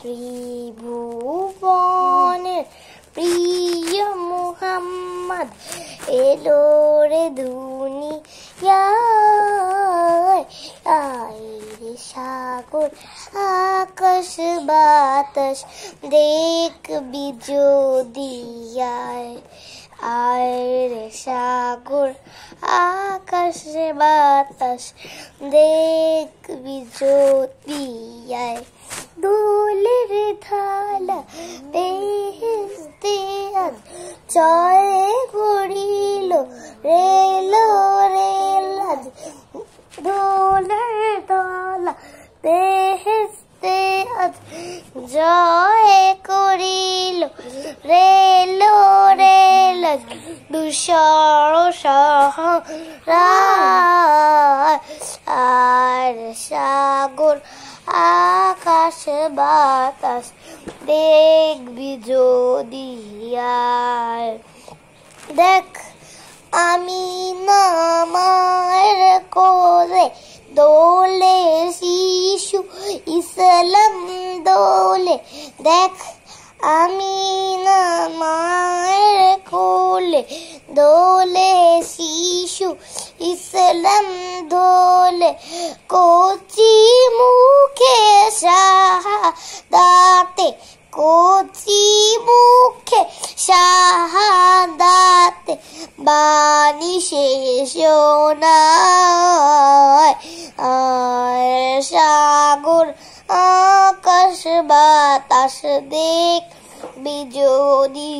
ত্রিভুবনের প্রিয় মুহাম্মদ এলো রে দুনিয়ায়। আয় রে সাগর আকাশ বাতাস দেখবি যদি আয় রে সাগর আকাশ বাতাস দেখবি যদি দোলের থালা বেহেশতে আজ জয় করিল রেলো রেল আজ দোলের থালা বেহেশতে আজ জয় করিল রেলো রেল আজ দুশর সহরা আর সাগর আকাশ বাতাস দেখবি যদি দেখ আমি না মায়ের কোলে দোলে শিশু ইসলাম দোলে। দেখ আমি না মায়ের কোলে দোলে শিশু ইসলাম দোলে। কচি মুখে শাহাদাতে কচি মুখে শাহাদাতে বাণী শেষ শোনায়। আর সাগর আকাশ বাতাস দেখবি যদি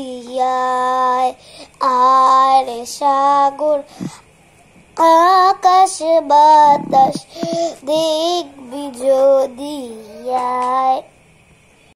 আর সাগর আকাশ বাতাস দেখবি যদি